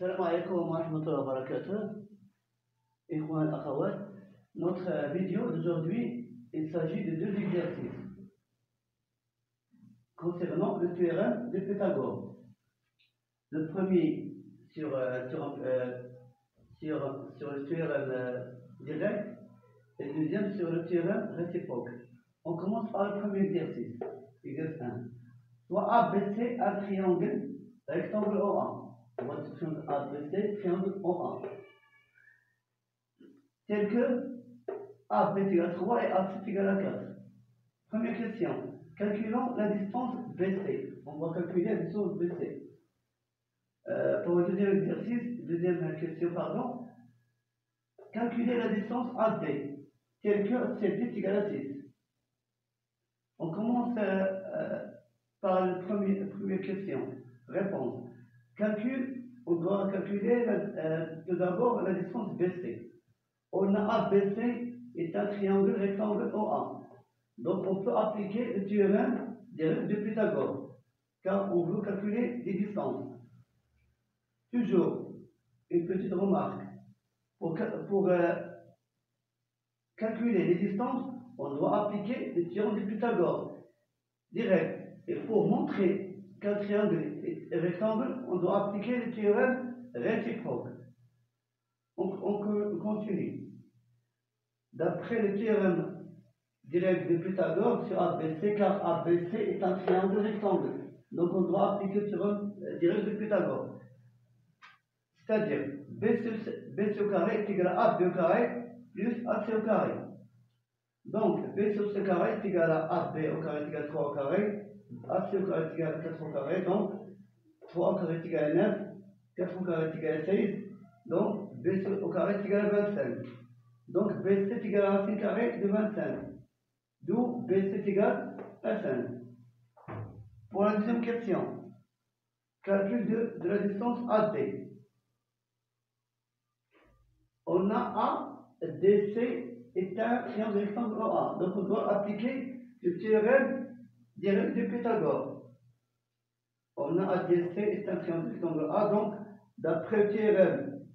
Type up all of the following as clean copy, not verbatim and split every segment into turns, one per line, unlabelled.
السلام عليكم ورحمة الله وبركاته. إخوان الأخوات, notre vidéo d'aujourd'hui, il s'agit de deux exercices concernant le théorème de Pythagore. Le premier sur le théorème direct et le deuxième sur le théorème réciproque. On commence par le premier exercice, exercice 1. Soit ABC un triangle rectangle OA. On va dire ABC triangle OA. Tel que AB est égal à 3 et AC est égal à 4. Première question. Calculons la distance BC. On va calculer la distance BC. Pour le deuxième question, calculer la distance AD. Tel que CD est égal à 6. On commence par la première question. Réponse. On doit calculer tout d'abord la distance BC. On a ABC est un triangle rectangle OA. Donc on peut appliquer le théorème de Pythagore, car on veut calculer les distances. Toujours, une petite remarque. Pour calculer les distances, on doit appliquer le théorème de Pythagore. Direct. Et pour montrer qu'un triangle est rectangle, on doit appliquer le théorème réciproque. On continue. D'après le théorème direct de Pythagore sur ABC, car ABC est un triangle rectangle. Donc on doit appliquer le théorème direct de Pythagore. C'est-à-dire, BC au carré est égal à AB au carré plus AC au carré. Donc, B sur C carré est égal à AB au carré est égal à 3 au carré, AC au carré est égal à 4 au carré, donc 3 au carré est égal à 9, 4 au carré est égal à 16, donc B au carré est égal à 25. Donc, BC est égal à racine carrée de 25. D'où BC est égal à 5. Pour la deuxième question, calcul de la distance AD. On a ADC est un triangle rectangle OA. Donc, on doit appliquer le théorème direct de Pythagore. On a ADC est un triangle rectangle OA. Donc, d'après le théorème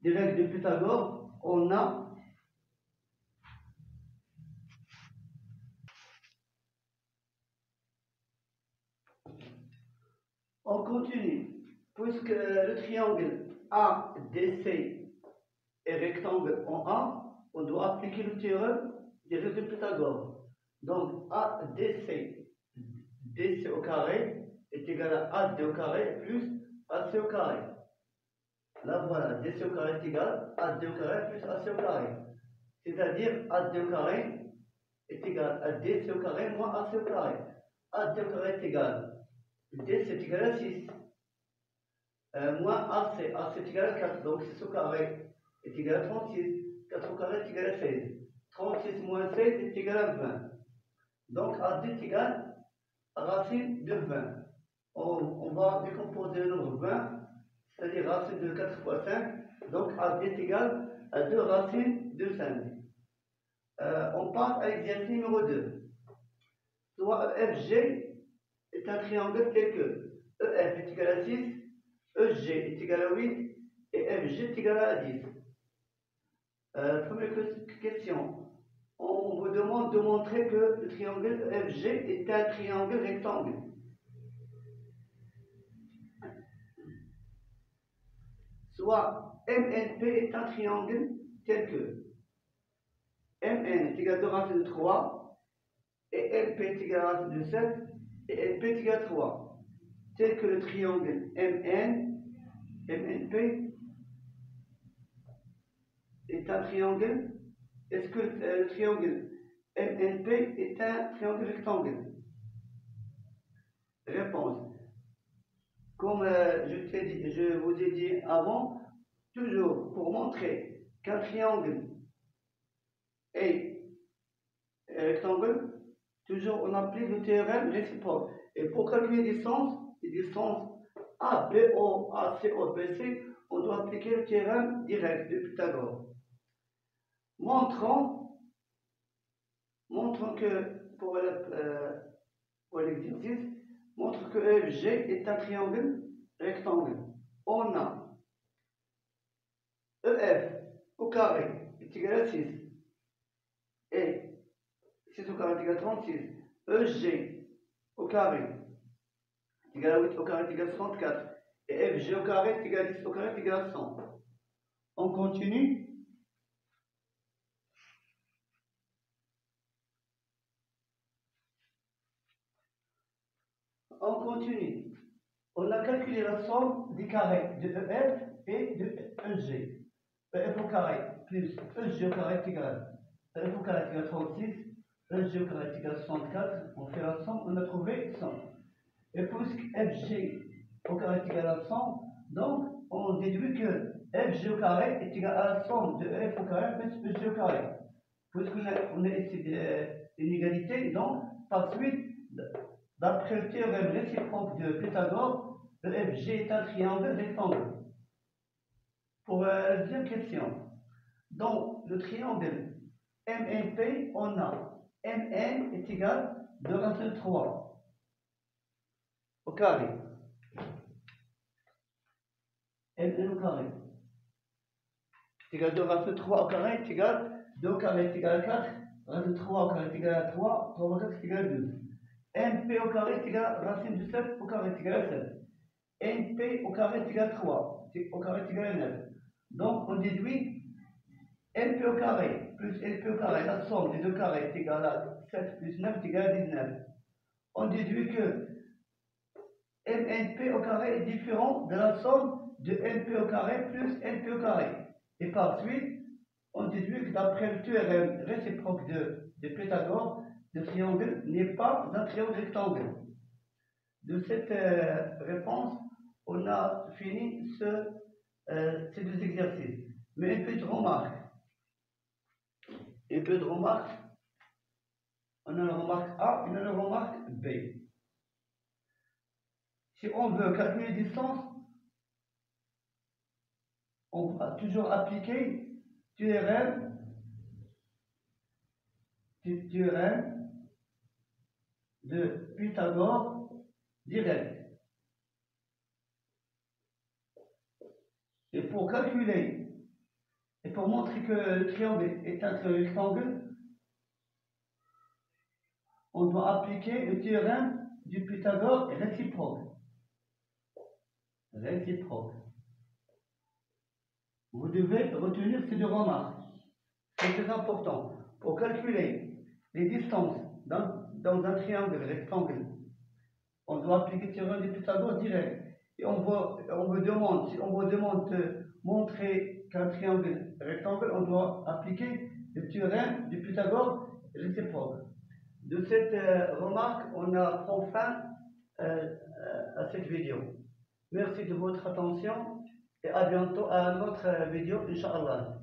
direct de Pythagore, on continue. Puisque le triangle ADC est rectangle en A, on doit appliquer le théorème direct de Pythagore. Donc ADC, DC au carré est égal à AD au carré plus AC au carré. Là voilà, DC au carré est égal à AD au carré plus AC au carré. C'est-à-dire AD au carré est égal à DC au carré moins AC au carré. AD au carré est égal à DC est égal à 6 moins AC est égal à 4. Donc 6 au carré est égal à 36. 4 au carré est égal à 16. 36 moins 16 est égal à 20. Donc AD est égal à racine de 20. On va décomposer le nombre 20, c'est-à-dire racine de 4 fois 5. Donc AD est égal à 2 racines de 5. On passe à l'exercice numéro 2. Soit EFG est un triangle tel que EF est égal à 6, EG est égal à 8 et FG est égal à 10. Première question. On vous demande de montrer que le triangle FG est un triangle rectangle. Soit MNP est un triangle tel que MN est égal à 2 racines de 3 et LP est égal à racine de 7 et LP est égal à 3. Tel que le triangle MNP est un triangle. Est-ce que le triangle MNP est un triangle rectangle? Réponse. Comme je vous ai dit avant, toujours pour montrer qu'un triangle est rectangle, toujours on applique le théorème réciproque. Et pour calculer les distances A, BO, ACO, BC, on doit appliquer le théorème direct de Pythagore. Montrons que pour l'exercice, montre que FG est un triangle rectangle. EF au carré est égal à 6. Et 6 au carré est égal à 36. EG au carré est égal à 8 au carré est égal à 64. Et FG au carré est égal à 10 au carré est égal à 100. On continue. On continue. On a calculé la somme des carrés de EF et de EG. EF au carré plus EG au carré est égal à EF au carré est égal à 36, EG au carré est égal à 64. On fait la somme, on a trouvé 100. Et puisque FG au carré est égal à 100, donc on déduit que FG au carré est égal à la somme de EF au carré plus EG au carré. Puisqu'on a ici une égalité, donc par suite, d'après le théorème réciproque de Pythagore, le FG est un triangle rectangle. Pour la deuxième question, dans le triangle MNP, on a MN est égal à 2 racine 3 au carré. MN au carré est égal à 2 racine 3 au carré est égal à 2 au carré est égal à 4, racine 3 au carré est égal à 3, 3 fois 4 est égal à 12. MP au carré est égal à racine de 7 au carré est égal à 7. NP au carré est égal à 3, au carré est égal à 9. Donc on déduit NP au carré plus NP au carré, la somme des deux carrés est égale à 7 plus 9 est égal à 19. On déduit que MNP au carré est différent de la somme de NP au carré plus NP au carré. Et par suite, on déduit que d'après le théorème réciproque de Pythagore, le triangle n'est pas un triangle rectangle. De cette réponse, on a fini ces deux exercices. Mais une petite remarque. On a la remarque A et on a la remarque B. Si on veut calculer les distances, on va toujours appliquer théorème de Pythagore direct. Et pour calculer, et pour montrer que le triangle est un triangle rectangle, on doit appliquer le théorème du Pythagore réciproque. Vous devez retenir ces deux remarques. C'est très important. Pour calculer les distances dans un triangle rectangle, on doit appliquer le théorème du Pythagore direct. Et on vous demande de montrer qu'un triangle rectangle, on doit appliquer le théorème du Pythagore réciproque. De cette remarque, on a pris fin à cette vidéo. Merci de votre attention et à bientôt à notre vidéo, Inch'Allah.